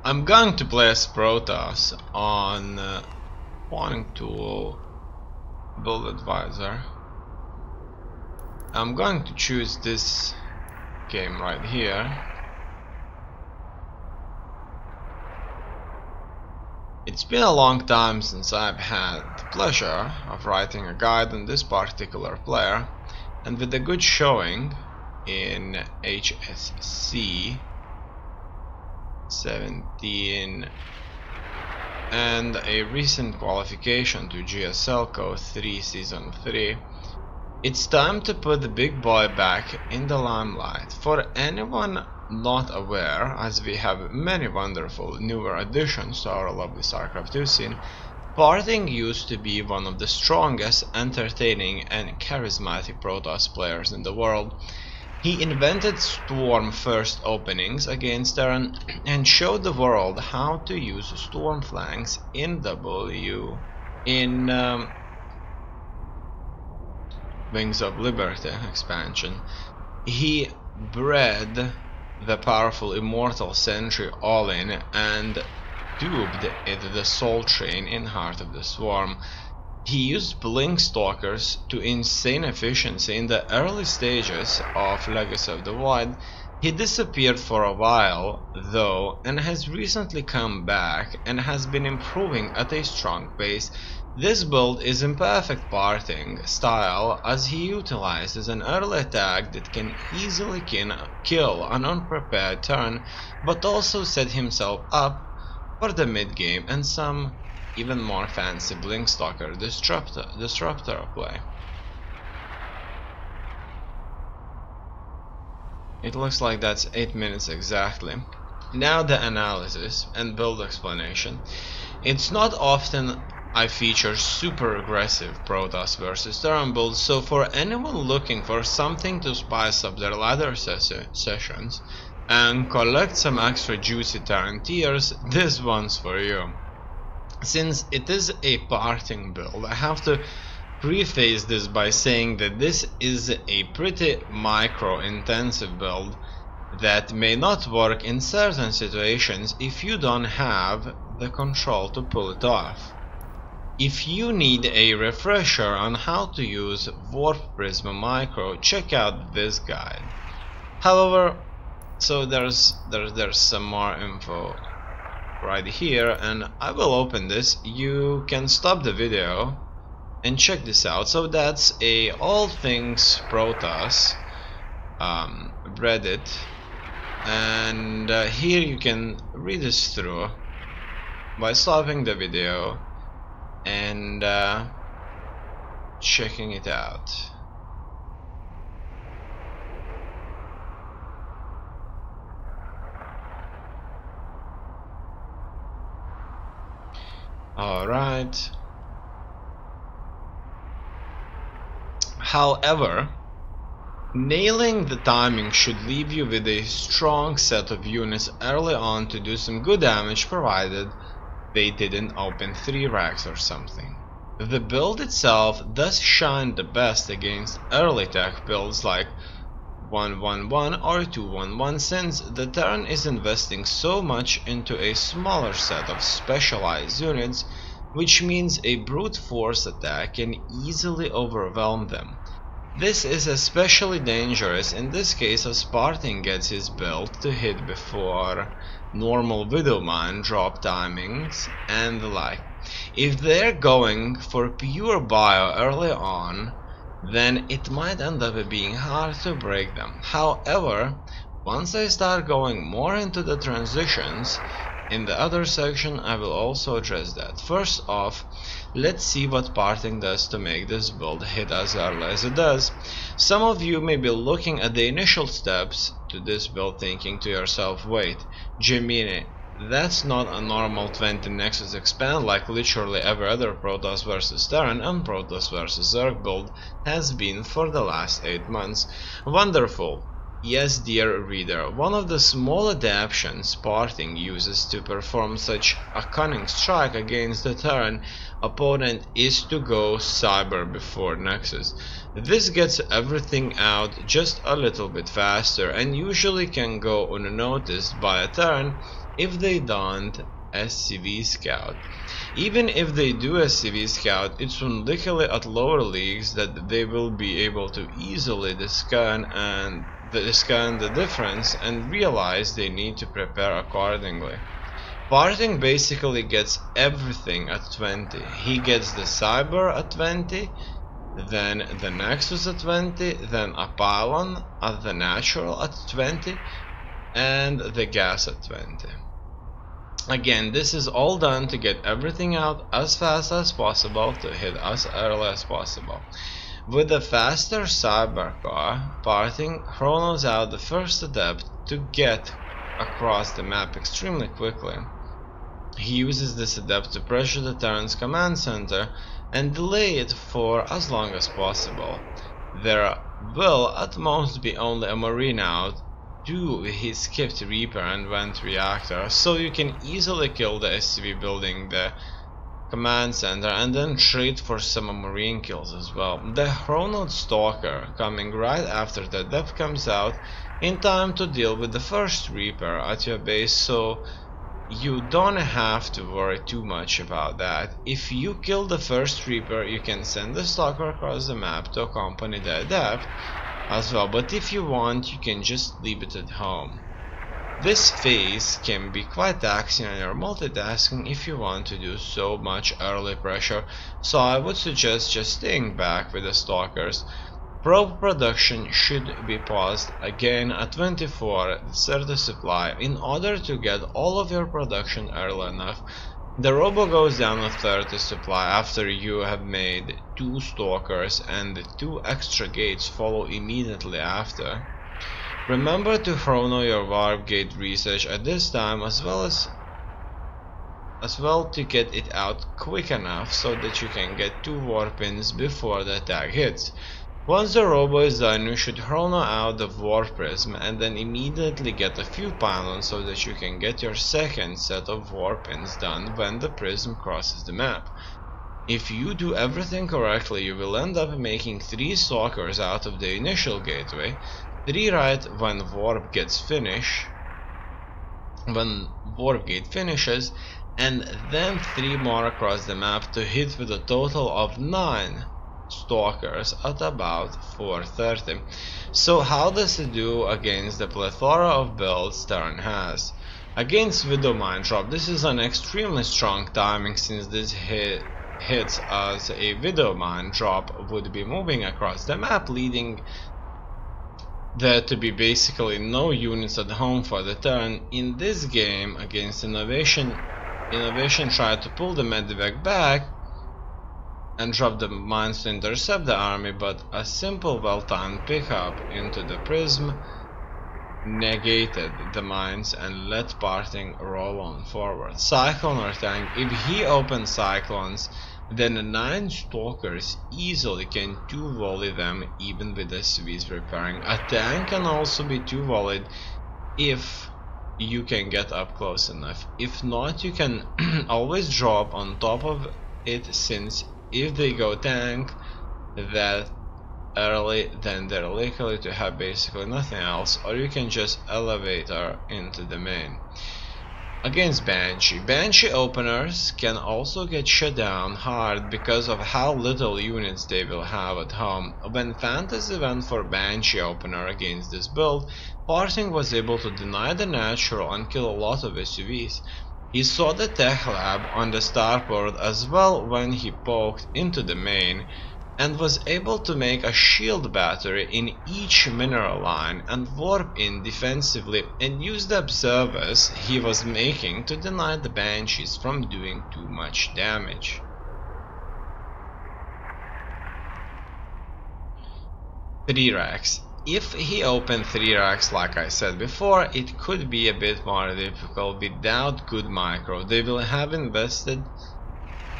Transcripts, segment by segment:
I'm going to place Protoss on Wanting Tool Build Advisor. I'm going to choose this game right here. It's been a long time since I've had the pleasure of writing a guide on this particular player, and with a good showing in HSC 17 and a recent qualification to GSL Co 3 Season 3, it's time to put the big boy back in the limelight. For anyone not aware, as we have many wonderful newer additions to our lovely Starcraft 2 scene, Parting used to be one of the strongest, entertaining and charismatic Protoss players in the world. He invented Storm first openings against Terran and showed the world how to use Storm flanks in Wings of Liberty expansion. He bred the powerful Immortal Sentry all-in and dubbed it the Soul Train in Heart of the Swarm. He used Blink Stalkers to insane efficiency in the early stages of Legacy of the Void. He disappeared for a while though, and has recently come back and has been improving at a strong pace. This build is in perfect Parting style, as he utilizes an early attack that can easily kill an unprepared turn, but also set himself up for the mid game and some even more fancy Blink Stalker disruptor play. It looks like that's 8 minutes exactly. Now the analysis and build explanation. It's not often I feature super aggressive Protoss versus Terran builds, so for anyone looking for something to spice up their ladder sessions and collect some extra juicy Terran tiers, this one's for you. Since it is a Parting build, I have to preface this by saying that this is a pretty micro-intensive build that may not work in certain situations if you don't have the control to pull it off. If you need a refresher on how to use Warp Prisma Micro, check out this guide. However, so there's some more info right here, and I will open this. You can stop the video and check this out. So that's a all things Protoss Reddit, and here you can read this through by stopping the video and checking it out. Alright. However, nailing the timing should leave you with a strong set of units early on to do some good damage, provided they didn't open 3 racks or something. The build itself does shine the best against early tech builds like 111 or 211, since the Terran is investing so much into a smaller set of specialized units, which means a brute force attack can easily overwhelm them. This is especially dangerous in this case, as Parting gets his build to hit before normal Widowmine drop timings and the like. If they're going for pure bio early on, then it might end up being hard to break them. However, once I start going more into the transitions in the other section, I will also address that. First off, let's see what Parting does to make this build hit as early as it does. Some of you may be looking at the initial steps to this build thinking to yourself, wait, Jiminy, that's not a normal 20 Nexus expand like literally every other Protoss vs Terran and Protoss vs Zerg build has been for the last 8 months. Wonderful. Yes, dear reader, one of the small adaptations Parting uses to perform such a cunning strike against the Terran opponent is to go Cyber before Nexus. This gets everything out just a little bit faster and usually can go unnoticed by a Terran if they don't SCV scout. Even if they do SCV scout, it's unlikely at lower leagues that they will be able to easily discern the difference and realize they need to prepare accordingly. Parting basically gets everything at 20. He gets the Cyber at 20, then the Nexus at 20, then a Pylon at the Natural at 20, and the Gas at 20. Again, this is all done to get everything out as fast as possible, to hit as early as possible. With the faster Cyber car, Parting chronos out the first Adept to get across the map extremely quickly. He uses this Adept to pressure the Terran's command center and delay it for as long as possible. There will at most be only a Marine out. He skipped Reaper and went Reactor, so you can easily kill the SCV building the command center and then trade for some Marine kills as well. The Chronoed Stalker coming right after the Adept comes out in time to deal with the first Reaper at your base, so you don't have to worry too much about that. If you kill the first Reaper, you can send the Stalker across the map to accompany the Adept as well, but if you want, you can just leave it at home. This phase can be quite taxing on your multitasking if you want to do so much early pressure, so I would suggest just staying back with the Stalkers. Probe production should be paused again at 24 30 supply in order to get all of your production early enough. The Robo goes down to 30 supply after you have made 2 Stalkers, and the 2 extra gates follow immediately after. Remember to chrono your warp gate research at this time as well to get it out quick enough so that you can get 2 warp ins before the attack hits. Once the Robo is done, you should chrono out the Warp Prism and then immediately get a few pylons so that you can get your second set of warp ins done when the Prism crosses the map. If you do everything correctly, you will end up making 3 Stalkers out of the initial gateway, 3 right when Warp Gate finishes, and then 3 more across the map to hit with a total of 9 Stalkers at about 4:30. So how does it do against the plethora of builds Terran has? Against Widow Mine Drop, this is an extremely strong timing since this hits as a Widow Mine Drop would be moving across the map, leading there to be basically no units at home for the Terran. In this game against Innovation tried to pull the Medivac back and drop the mines to intercept the army, but a simple well-timed pickup into the Prism negated the mines and let Parting roll on forward. Cyclone or tank, if he opens Cyclones, then 9 Stalkers easily can 2-volley them even with SCVs repairing. A tank can also be 2-volleyed if you can get up close enough. If not, you can always drop on top of it, since if they go tank that early, then they're likely to have basically nothing else, or you can just elevator into the main. Against Banshee openers can also get shut down hard because of how little units they will have at home. When Fantasy went for Banshee opener against this build, Parting was able to deny the natural and kill a lot of SUVs. He saw the tech lab on the starport as well when he poked into the main, and was able to make a shield battery in each mineral line and warp in defensively and use the observers he was making to deny the Banshees from doing too much damage. 3 racks. If he opened 3 racks like I said before, it could be a bit more difficult without good micro. They will have invested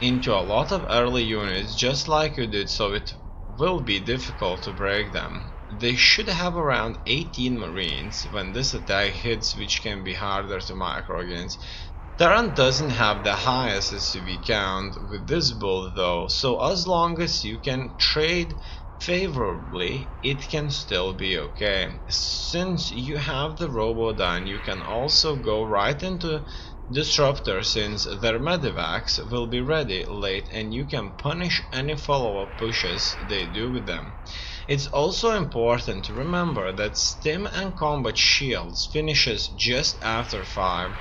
into a lot of early units just like you did, so it will be difficult to break them. They should have around 18 Marines when this attack hits, which can be harder to micro against. Terran doesn't have the highest SUV count with this build though, so as long as you can trade favorably, it can still be okay. Since you have the robo done, you can also go right into disruptor, since their medivacs will be ready late and you can punish any follow-up pushes they do with them. It's also important to remember that stim and combat shields finishes just after 5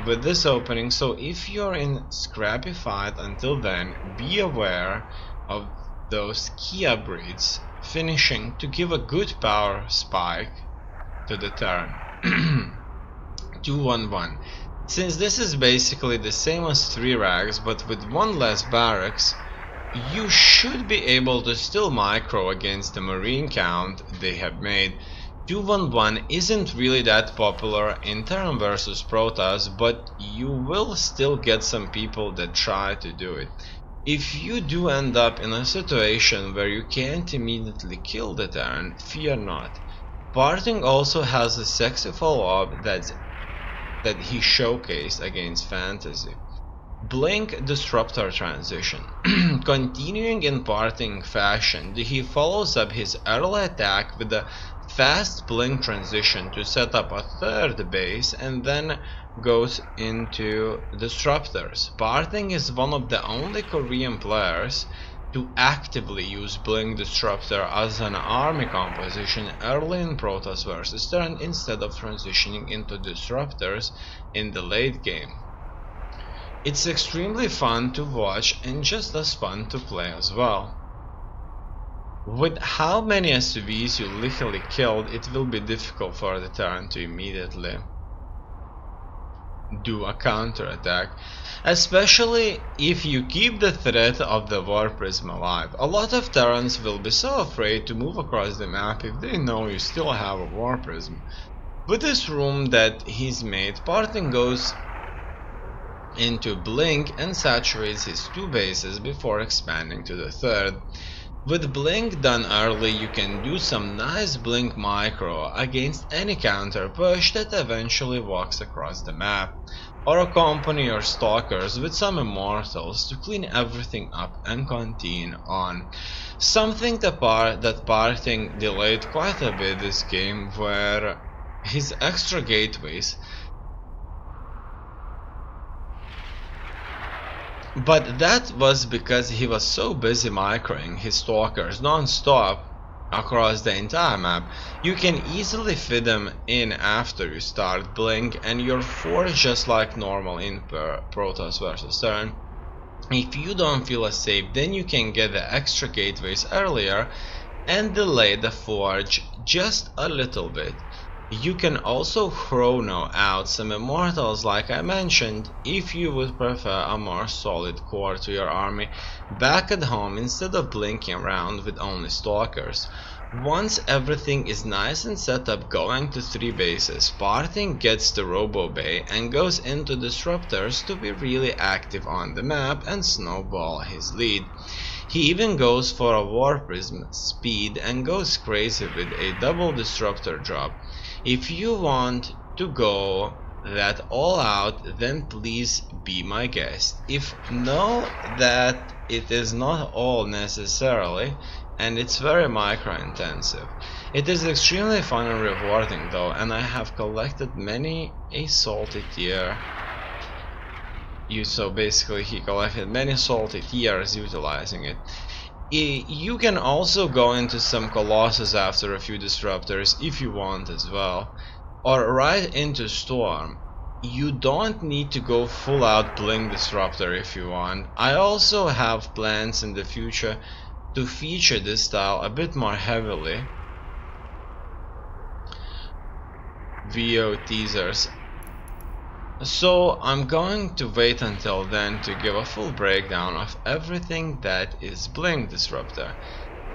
with this opening, so if you're in scrappy fight until then, be aware of those key upgrades finishing to give a good power spike to the turn. 2-1-1. Since this is basically the same as 3 rags but with 1 less barracks, you should be able to still micro against the marine count they have made. 2-1-1 isn't really that popular in Terran vs Protoss, but you will still get some people that try to do it. If you do end up in a situation where you can't immediately kill the Terran, fear not. Parting also has a sexy follow-up that he showcased against Fantasy. Blink Disruptor transition. Continuing in Parting fashion, he follows up his early attack with a fast blink transition to set up a 3rd base and then goes into Disruptors. Parting is one of the only Korean players to actively use Blink Disruptor as an army composition early in Protoss vs Terran instead of transitioning into Disruptors in the late game. It's extremely fun to watch and just as fun to play as well. With how many SUVs you literally killed, it will be difficult for the Terran to immediately do a counter-attack, especially if you keep the threat of the War Prism alive. A lot of Terrans will be so afraid to move across the map if they know you still have a War Prism. With this room that he's made, Parting goes into Blink and saturates his 2 bases before expanding to the 3rd. With Blink done early, you can do some nice Blink micro against any counter push that eventually walks across the map, or accompany your stalkers with some immortals to clean everything up and continue on. Something that Parting delayed quite a bit this game were his extra gateways. But that was because he was so busy microing his stalkers non-stop across the entire map. You can easily fit them in after you start Blink and you're forged just like normal in Protoss vs Terran. If you don't feel as safe, then you can get the extra gateways earlier and delay the forge just a little bit. You can also chrono out some immortals like I mentioned if you would prefer a more solid core to your army back at home instead of blinking around with only stalkers. Once everything is nice and set up going to 3 bases, Parting gets the Robo Bay and goes into Disruptors to be really active on the map and snowball his lead. He even goes for a War Prism speed and goes crazy with a double Disruptor drop. If you want to go that all out, then please be my guest. If know that it is not all necessarily, and it's very micro intensive. It is extremely fun and rewarding though, and I have collected many a salty tier. So basically he collected many salty tiers utilizing it. You can also go into some Colossus after a few Disruptors if you want as well, or right into Storm. You don't need to go full out Blink Disruptor if you want. I also have plans in the future to feature this style a bit more heavily. VO teasers. So I'm going to wait until then to give a full breakdown of everything that is Blink Disruptor.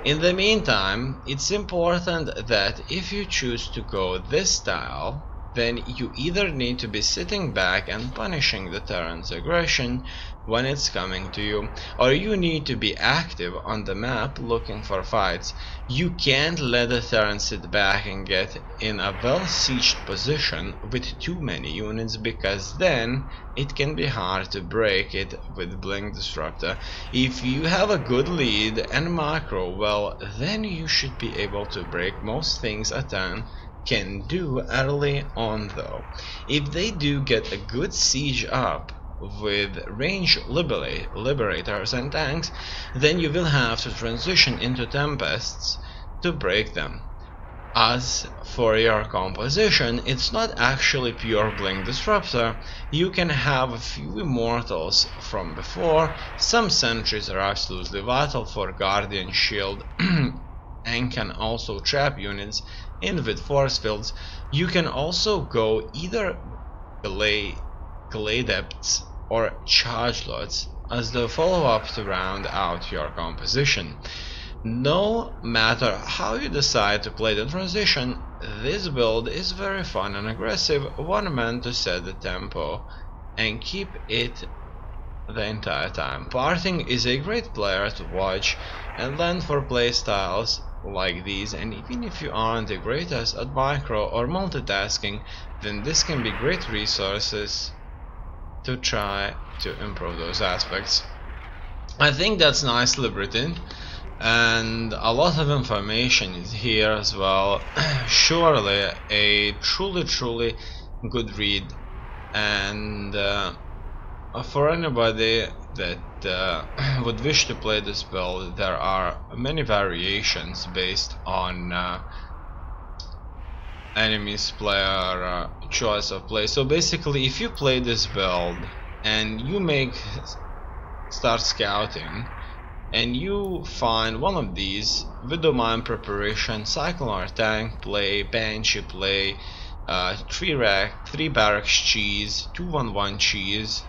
In the meantime, it's important that if you choose to go this style, then you either need to be sitting back and punishing the Terran's aggression when it's coming to you, or you need to be active on the map looking for fights. You can't let the Terran sit back and get in a well-sieged position with too many units, because then it can be hard to break it with Blink Disruptor. If you have a good lead and macro, well, then you should be able to break most things a Terran can do early on though. If they do get a good siege up with range liberators and tanks, then you will have to transition into Tempests to break them. As for your composition, it's not actually pure Blink Disruptor. You can have a few Immortals from before, some Sentries are absolutely vital for Guardian Shield and can also trap units in with force fields. You can also go either Adepts or Charge Lots as the follow-up to round out your composition. No matter how you decide to play the transition, this build is very fun and aggressive, one man to set the tempo and keep it the entire time. Parting is a great player to watch and learn for playstyles like these, and even if you aren't the greatest at micro or multitasking, then this can be great resources to try to improve those aspects. I think that's nicely written and a lot of information is here as well. Surely a truly good read, and for anybody that would wish to play this build, there are many variations based on enemy's player choice of play. So basically, if you play this build and you start scouting and you find one of these: Widow Mine Preparation, Cyclone Tank play, Banshee play, 3 Barracks Cheese, 2-1-1 Cheese,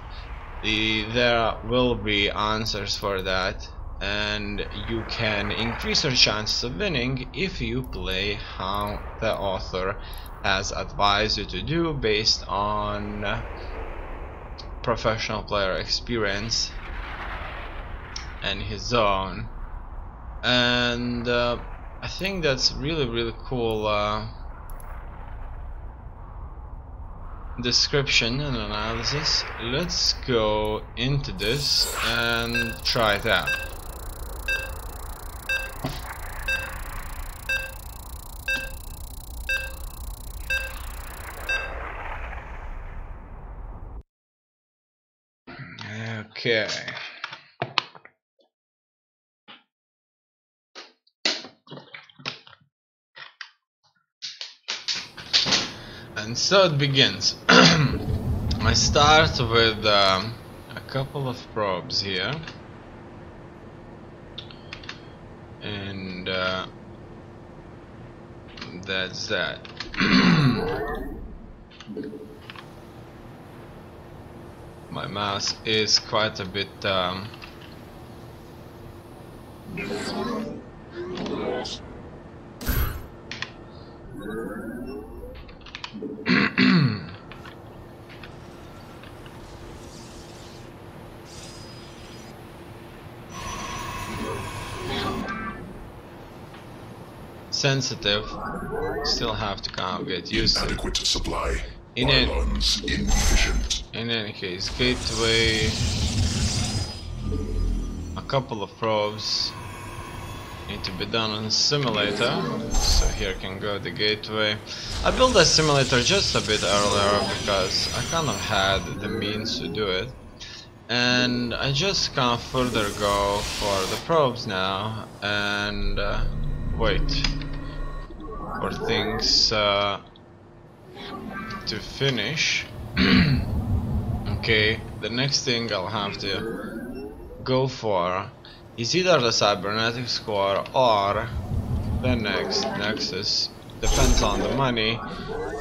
there will be answers for that, and you can increase your chances of winning if you play how the author has advised you to do based on professional player experience and his own. And I think that's really cool description and analysis. Let's go into this and try it out. Okay. And so it begins. I start with a couple of probes here, and that's that. My mouse is quite a bit sensitive. Still have to kind of get used to it. Inadequate supply. In Inefficient. any case, gateway, a couple of probes need to be done on simulator, so here can go the gateway. I built a simulator just a bit earlier because I kind of had the means to do it, and I just kind of further go for the probes now and wait for things to finish. Okay, the next thing I'll have to go for is either the Cybernetics Core or the next Nexus. Depends on the money,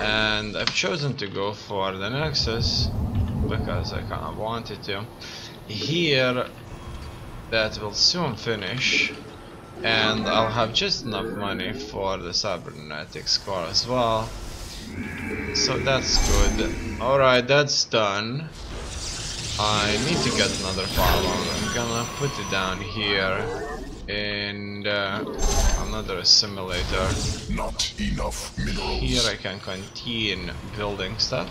and I've chosen to go for the Nexus because I kind of wanted to. Here, that will soon finish, and I'll have just enough money for the Cybernetics Core as well. So that's good. Alright, that's done. I need to get another pylon. I'm gonna put it down here. And another assimilator. Not enough minerals. Here I can continue building stuff.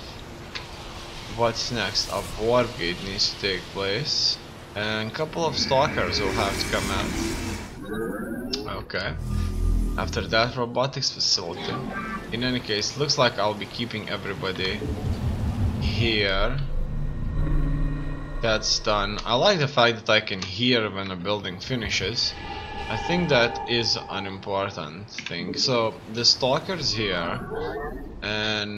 What's next? A warp gate needs to take place. And a couple of stalkers will have to come in. Okay. After that, robotics facility. In any case, looks like I'll be keeping everybody here. That's done. I like the fact that I can hear when a building finishes. I think that is an important thing. So the stalkers here, and